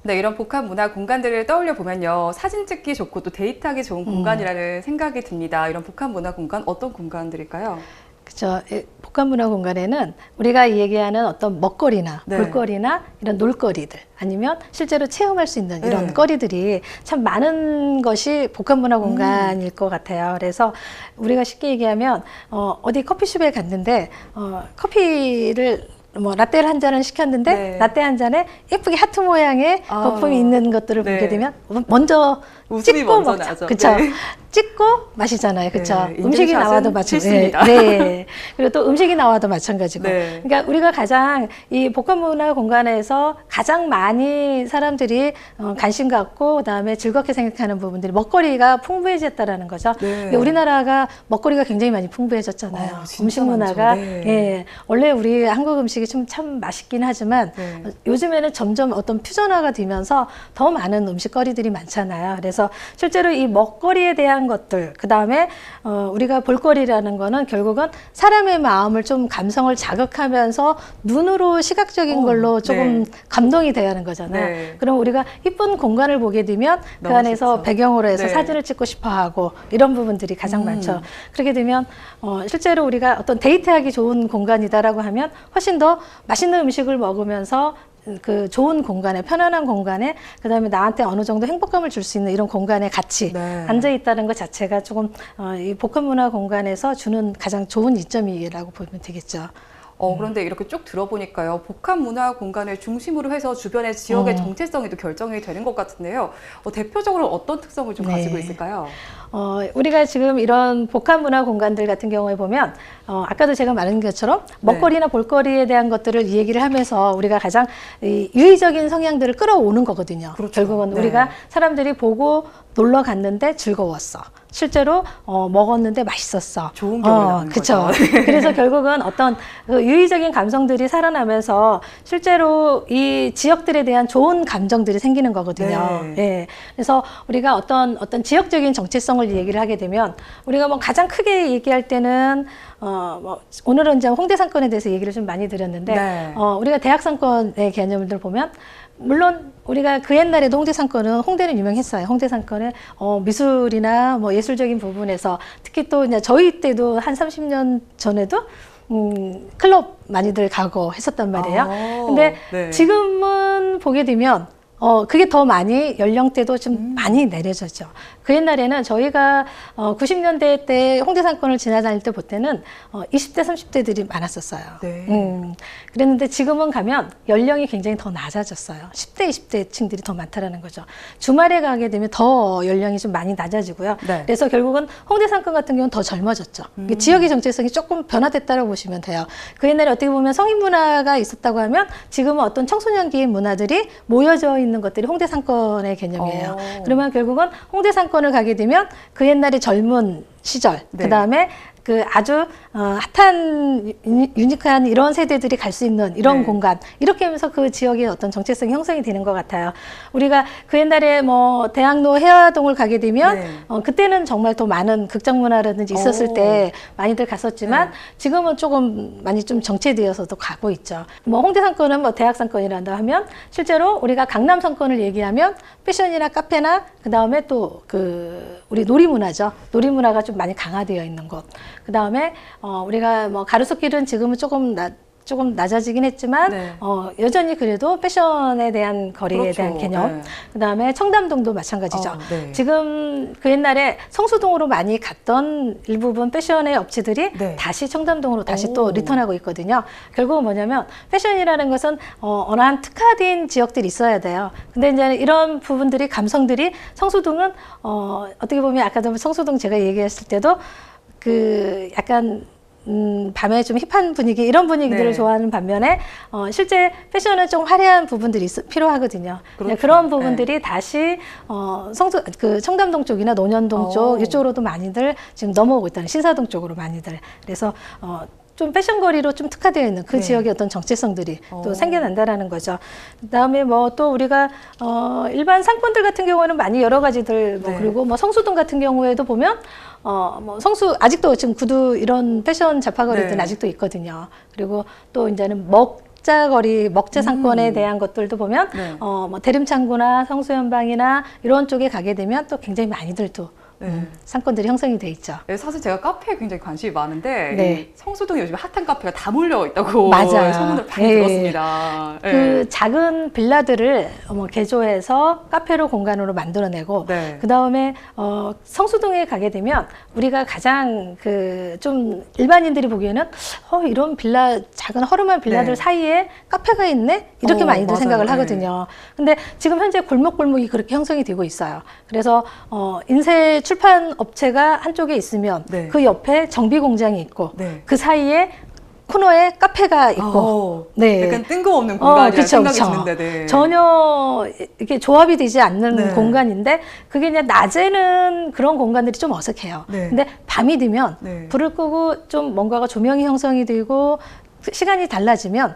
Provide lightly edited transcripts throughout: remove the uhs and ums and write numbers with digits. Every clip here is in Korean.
네, 이런 복합 문화 공간들을 떠올려 보면요. 사진 찍기 좋고 또 데이트하기 좋은 공간이라는 생각이 듭니다. 이런 복합 문화 공간 어떤 공간들일까요? 그렇죠. 복합문화 공간에는 우리가 얘기하는 어떤 먹거리나 네. 볼거리나 이런 놀거리들 아니면 실제로 체험할 수 있는 이런 네. 거리들이 참 많은 것이 복합문화 공간일 것 같아요. 그래서 우리가 쉽게 얘기하면 어디 커피숍에 갔는데 커피를 뭐 라떼를 한 잔을 시켰는데 네. 라떼 한 잔에 예쁘게 하트 모양의 거품이 있는 것들을 네. 보게 되면 먼저 웃음이 찍고 먼저 먹자. 나죠. 그쵸? 네. 찍고 마시잖아요. 그쵸? 네, 음식이 인증샷은 나와도 마찬가지고. 필수입니다. 네. 그리고 또 음식이 나와도 마찬가지고. 네. 그러니까 우리가 가장 이 복합문화 공간에서 가장 많이 사람들이 관심 갖고 그다음에 즐겁게 생각하는 부분들이 먹거리가 풍부해졌다라는 거죠. 네. 그러니까 우리나라가 먹거리가 굉장히 많이 풍부해졌잖아요. 진짜 음식 문화가. 많죠. 네. 예. 원래 우리 한국 음식이 참 맛있긴 하지만 네. 요즘에는 점점 어떤 퓨전화가 되면서 더 많은 음식거리들이 많잖아요. 그래서 실제로 이 먹거리에 대한 것들, 그 다음에 우리가 볼거리라는 거는 결국은 사람의 마음을 좀 감성을 자극하면서 눈으로 시각적인 걸로 조금 네. 감동이 돼야 하는 거잖아요. 네. 그럼 우리가 이쁜 공간을 보게 되면 그 너무 안에서 좋죠. 배경으로 해서 네. 사진을 찍고 싶어 하고 이런 부분들이 가장 많죠. 그렇게 되면 실제로 우리가 어떤 데이트하기 좋은 공간이다라고 하면 훨씬 더 맛있는 음식을 먹으면서 그 좋은 공간에 편안한 공간에 그다음에 나한테 어느 정도 행복감을 줄 수 있는 이런 공간에 같이 네. 앉아 있다는 것 자체가 조금 이 복합문화 공간에서 주는 가장 좋은 이점이라고 보면 되겠죠. 그런데 이렇게 쭉 들어보니까요. 복합 문화 공간을 중심으로 해서 주변의 지역의 정체성이 또 결정이 되는 것 같은데요. 대표적으로 어떤 특성을 좀 네. 가지고 있을까요? 우리가 지금 이런 복합문화 공간들 같은 경우에 보면 아까도 제가 말한 것처럼 먹거리나 볼거리에 대한 것들을 얘기를 하면서 우리가 가장 이 유의적인 성향들을 끌어오는 거거든요. 그렇죠. 결국은 네. 우리가 사람들이 보고 놀러 갔는데 즐거웠어. 실제로 먹었는데 맛있었어. 좋은 경험이 나오는 그쵸. 거죠. 그래서 결국은 어떤 그 유의적인 감성들이 살아나면서 실제로 이 지역들에 대한 좋은 감정들이 생기는 거거든요. 네. 예. 그래서 우리가 어떤 지역적인 정체성을 얘기를 하게 되면 우리가 뭐 가장 크게 얘기할 때는 뭐 오늘은 이제 홍대 상권에 대해서 얘기를 좀 많이 드렸는데 네. 우리가 대학 상권의 개념들 보면 물론 우리가 그 옛날에도 홍대 상권은 홍대는 유명했어요. 홍대 상권은 미술이나 뭐 예술적인 부분에서 특히 또 이제 저희 때도 한 30년 전에도 클럽 많이들 가고 했었단 말이에요. 근데 네. 지금은 보게 되면 그게 더 많이 연령대도 좀 많이 내려졌죠. 그 옛날에는 저희가 90년대 때 홍대 상권을 지나다닐 때 볼 때는 20대, 30대들이 많았었어요. 네. 그랬는데 지금은 가면 연령이 굉장히 더 낮아졌어요. 10대, 20대 층들이 더 많다라는 거죠. 주말에 가게 되면 더 연령이 좀 많이 낮아지고요. 네. 그래서 결국은 홍대 상권 같은 경우는 더 젊어졌죠. 지역의 정체성이 조금 변화됐다고 보시면 돼요. 그 옛날에 어떻게 보면 성인 문화가 있었다고 하면 지금은 어떤 청소년기의 문화들이 모여져 있는 것들이 홍대 상권의 개념이에요. 그러면 결국은 홍대 상권을 가게 되면 그 옛날에 젊은 시절, 네. 그 다음에 그 아주 핫한 유니크한 이런 세대들이 갈 수 있는 이런 네. 공간 이렇게 하면서 그 지역의 어떤 정체성이 형성이 되는 것 같아요. 우리가 그 옛날에 뭐 대학로 해화동을 가게 되면 네. 그때는 정말 더 많은 극장 문화라든지 있었을 때 많이들 갔었지만 지금은 조금 많이 좀 정체되어서도 가고 있죠. 뭐 홍대 상권은 뭐 대학 상권이란다 하면 실제로 우리가 강남 상권을 얘기하면 패션이나 카페나 그 다음에 또 그 우리 놀이 문화죠. 놀이 문화가 좀 많이 강화되어 있는 곳. 그 다음에 우리가 뭐 가로수길은 지금은 조금 낮아지긴 했지만 네. 여전히 그래도 패션에 대한 거리에 그렇죠. 대한 개념. 네. 그다음에 청담동도 마찬가지죠. 네. 지금 그 옛날에 성수동으로 많이 갔던 일부분 패션의 업체들이 네. 다시 청담동으로 다시 또 리턴하고 있거든요. 결국은 뭐냐면 패션이라는 것은 어느 한 특화된 지역들이 있어야 돼요. 근데 이제 이런 부분들이 감성들이 성수동은 어떻게 보면 아까도 성수동 제가 얘기했을 때도 그 약간 밤에 좀 힙한 분위기 이런 분위기들을 네. 좋아하는 반면에 실제 패션은 좀 화려한 부분들이 필요하거든요. 그렇죠. 그런 부분들이 다시 그 청담동 쪽이나 논현동 쪽 이쪽으로도 많이들 지금 넘어오고 있다는 신사동 쪽으로 많이들 그래서 좀 패션거리로 좀 특화되어 있는 그 네. 지역의 어떤 정체성들이 또 생겨난다라는 거죠. 그다음에 뭐 또 우리가 일반 상권들 같은 경우에는 많이 여러 가지들 뭐 네. 그리고 뭐 성수동 같은 경우에도 보면 뭐 아직도 지금 구두 이런 패션 잡화거리들은 네. 아직도 있거든요. 그리고 또 이제는 먹자거리, 먹재 상권에 대한 것들도 보면 네. 뭐 대림창구나 성수연방이나 이런 쪽에 가게 되면 또 굉장히 많이들 또 네. 상권들이 형성이 돼 있죠. 네, 사실 제가 카페에 굉장히 관심이 많은데 네. 이 성수동에 요즘 핫한 카페가 다 몰려 있다고 맞아요. 소문을 많이 예. 들었습니다. 그 작은 빌라들을 개조해서 카페로 공간으로 만들어내고 네. 그 다음에 성수동에 가게 되면 우리가 가장 그 좀 일반인들이 보기에는 이런 빌라 작은 허름한 빌라들 네. 사이에 카페가 있네 이렇게 많이들 맞아요. 생각을 네. 하거든요. 근데 지금 현재 골목골목이 그렇게 형성이 되고 있어요. 그래서 인쇄 출판 업체가 한쪽에 있으면 네. 그 옆에 정비 공장이 있고 네. 그 사이에 코너에 카페가 있고 네. 약간 뜬금없는 공간이라는 그쵸, 생각이 그쵸. 드는데 네. 전혀 이렇게 조합이 되지 않는 네. 공간인데 그게 그냥 낮에는 그런 공간들이 좀 어색해요. 네. 근데 밤이 되면 네. 불을 끄고 좀 뭔가가 조명이 형성이 되고 시간이 달라지면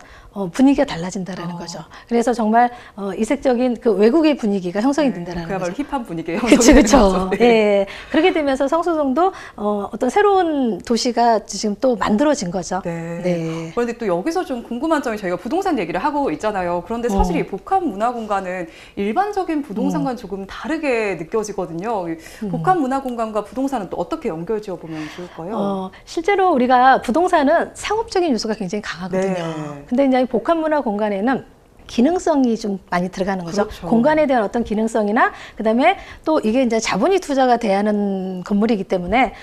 분위기가 달라진다라는 거죠. 그래서 정말 이색적인 그 외국의 분위기가 형성이 된다라는 그야말로 거죠. 힙한 분위기의 그렇죠, 그렇죠. 네. 예, 그렇게 되면서 성수동도 어떤 새로운 도시가 지금 또 만들어진 거죠. 네. 네. 그런데 또 여기서 좀 궁금한 점이 저희가 부동산 얘기를 하고 있잖아요. 그런데 사실 이 복합 문화 공간은 일반적인 부동산과는 조금 다르게 느껴지거든요. 이 복합 문화 공간과 부동산은 또 어떻게 연결지어 보면 좋을까요? 실제로 우리가 부동산은 상업적인 요소가 굉장히 강하거든요. 네. 근데 이제 이 복합 문화 공간에는 기능성이 좀 많이 들어가는 거죠. 그렇죠. 공간에 대한 어떤 기능성이나 그다음에 또 이게 이제 자본이 투자가 돼야 하는 건물이기 때문에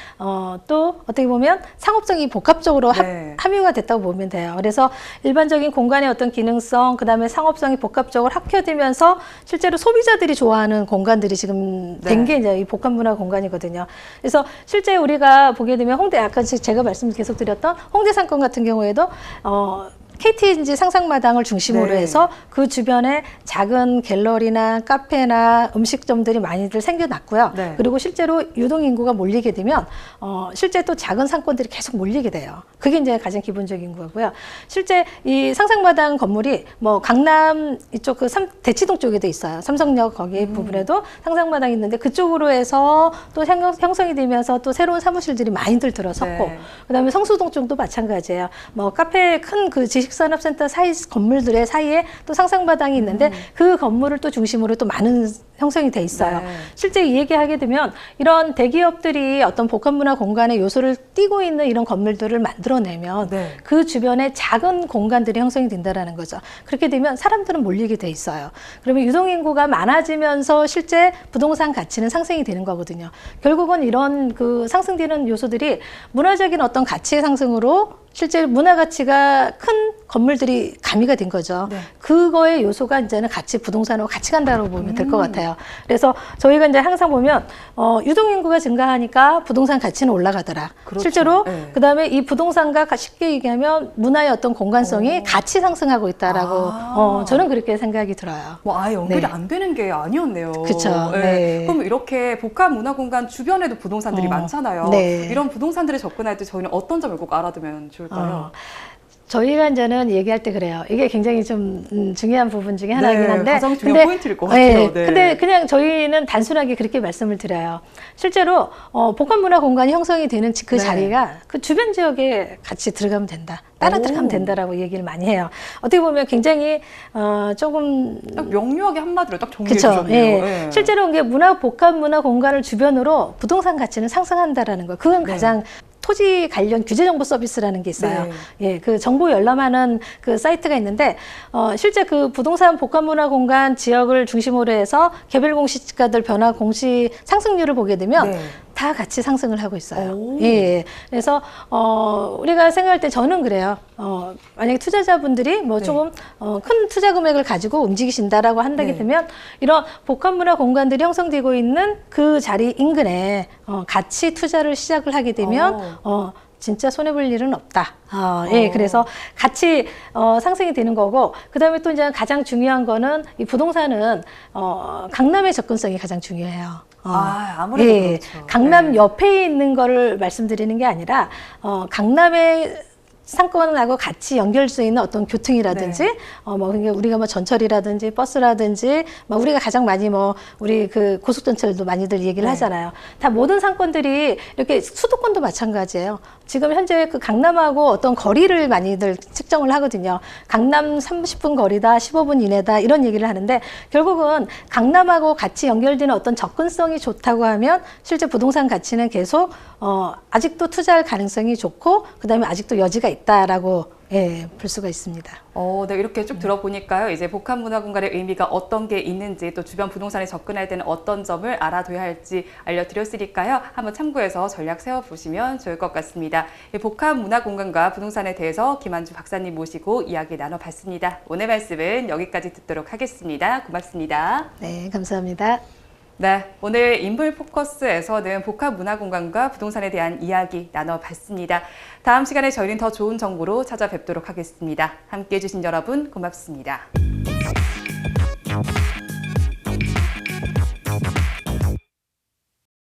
또 어떻게 보면 상업성이 복합적으로 네. 함유가 됐다고 보면 돼요. 그래서 일반적인 공간의 어떤 기능성 그다음에 상업성이 복합적으로 합쳐지면서 실제로 소비자들이 좋아하는 공간들이 지금 된 게 이제 이 복합 문화 공간이거든요. 그래서 실제 우리가 보게 되면 홍대 아까 제가 말씀 계속 드렸던 홍대 상권 같은 경우에도 KTNG 상상마당을 중심으로 네. 해서 그 주변에 작은 갤러리나 카페나 음식점들이 많이들 생겨났고요. 네. 그리고 실제로 유동인구가 몰리게 되면 실제 또 작은 상권들이 계속 몰리게 돼요. 그게 이제 가장 기본적인 거고요. 실제 이 상상마당 건물이 뭐 강남 이쪽 그 대치동 쪽에도 있어요. 삼성역 거기 부분에도 상상마당이 있는데 그쪽으로 해서 또 형성이 되면서 또 새로운 사무실들이 많이들 들어섰고 네. 그다음에 성수동 쪽도 마찬가지예요. 뭐 카페 큰 그 지식산업센터 사이 건물들의 사이에 또 상상마당이 있는데 그 건물을 또 중심으로 또 많은 형성이 돼 있어요. 네. 실제 이 얘기하게 되면 이런 대기업들이 어떤 복합문화 공간의 요소를 띠고 있는 이런 건물들을 만들어내면 네. 그 주변에 작은 공간들이 형성이 된다라는 거죠. 그렇게 되면 사람들은 몰리게 돼 있어요. 그러면 유동인구가 많아지면서 실제 부동산 가치는 상승이 되는 거거든요. 결국은 이런 그 상승되는 요소들이 문화적인 어떤 가치의 상승으로 실제 문화 가치가 큰 건물들이 가미가 된 거죠. 네. 그거의 요소가 이제는 같이 부동산으로 같이 간다고 보면 될 것 같아요. 그래서 저희가 이제 항상 보면 유동인구가 증가하니까 부동산 가치는 올라가더라. 그렇죠. 실제로 네. 그다음에 이 부동산과 쉽게 얘기하면 문화의 어떤 공간성이 같이 상승하고 있다라고 저는 그렇게 생각이 들어요. 뭐 아예 연결이 네. 안 되는 게 아니었네요. 그쵸. 네. 그럼 이렇게 복합 문화 공간 주변에도 부동산들이 많잖아요. 네. 이런 부동산들에 접근할 때 저희는 어떤 점을 꼭 알아두면 좋을까요? 저희가 이제는 얘기할 때 그래요. 이게 굉장히 좀 중요한 부분 중에 하나이긴 네, 한데. 가장 중요한 포인트일 것 같아요. 네. 근데 그냥 저희는 단순하게 그렇게 말씀을 드려요. 실제로 복합문화 공간이 형성이 되는 그 네. 자리가 그 주변 지역에 같이 들어가면 된다. 따라 오. 들어가면 된다라고 얘기를 많이 해요. 어떻게 보면 굉장히 조금 딱 명료하게 한마디로 딱 정리해 그렇죠. 주셨네요. 예. 예. 실제로 이게 복합 문화 공간을 주변으로 부동산 가치는 상승한다라는 거. 그건 네. 가장 토지 관련 규제 정보 서비스라는 게 있어요. 네. 예, 그 정보 열람하는 그 사이트가 있는데 실제 그 부동산 복합 문화 공간 지역을 중심으로 해서 개별 공시가들 변화 공시 상승률을 보게 되면 네. 다 같이 상승을 하고 있어요. 오. 예. 그래서 우리가 생각할 때 저는 그래요. 만약에 투자자분들이 뭐 네. 조금 큰 투자 금액을 가지고 움직이신다라고 한다게 네. 되면 이런 복합 문화 공간들이 형성되고 있는 그 자리 인근에 같이 투자를 시작을 하게 되면 진짜 손해볼 일은 없다. 예, 그래서 같이 상승이 되는 거고, 그 다음에 또 이제 가장 중요한 거는 이 부동산은 강남의 접근성이 가장 중요해요. 아무래도 예, 그렇죠. 강남 네. 옆에 있는 거를 말씀드리는 게 아니라 강남의 상권하고 같이 연결 수 있는 어떤 교통이라든지, 네. 그러니까 우리가 뭐 전철이라든지 버스라든지, 우리가 가장 많이 우리 그 고속전철도 많이들 얘기를 네. 하잖아요. 다 모든 상권들이 이렇게 수도권도 마찬가지예요. 지금 현재 그 강남하고 어떤 거리를 많이들 측정을 하거든요. 강남 30분 거리다, 15분 이내다 이런 얘기를 하는데 결국은 강남하고 같이 연결되는 어떤 접근성이 좋다고 하면 실제 부동산 가치는 계속 아직도 투자할 가능성이 좋고 그다음에 아직도 여지가 있다라고 볼 수가 있습니다. 네, 이렇게 쭉 들어보니까요. 이제 복합문화공간의 의미가 어떤 게 있는지 또 주변 부동산에 접근할 때는 어떤 점을 알아둬야 할지 알려드렸으니까요. 한번 참고해서 전략 세워보시면 좋을 것 같습니다. 복합문화공간과 부동산에 대해서 김한주 박사님 모시고 이야기 나눠봤습니다. 오늘 말씀은 여기까지 듣도록 하겠습니다. 고맙습니다. 네, 감사합니다. 네, 오늘 인물 포커스에서는 복합문화공간과 부동산에 대한 이야기 나눠봤습니다. 다음 시간에 저희는 더 좋은 정보로 찾아뵙도록 하겠습니다. 함께해 주신 여러분 고맙습니다.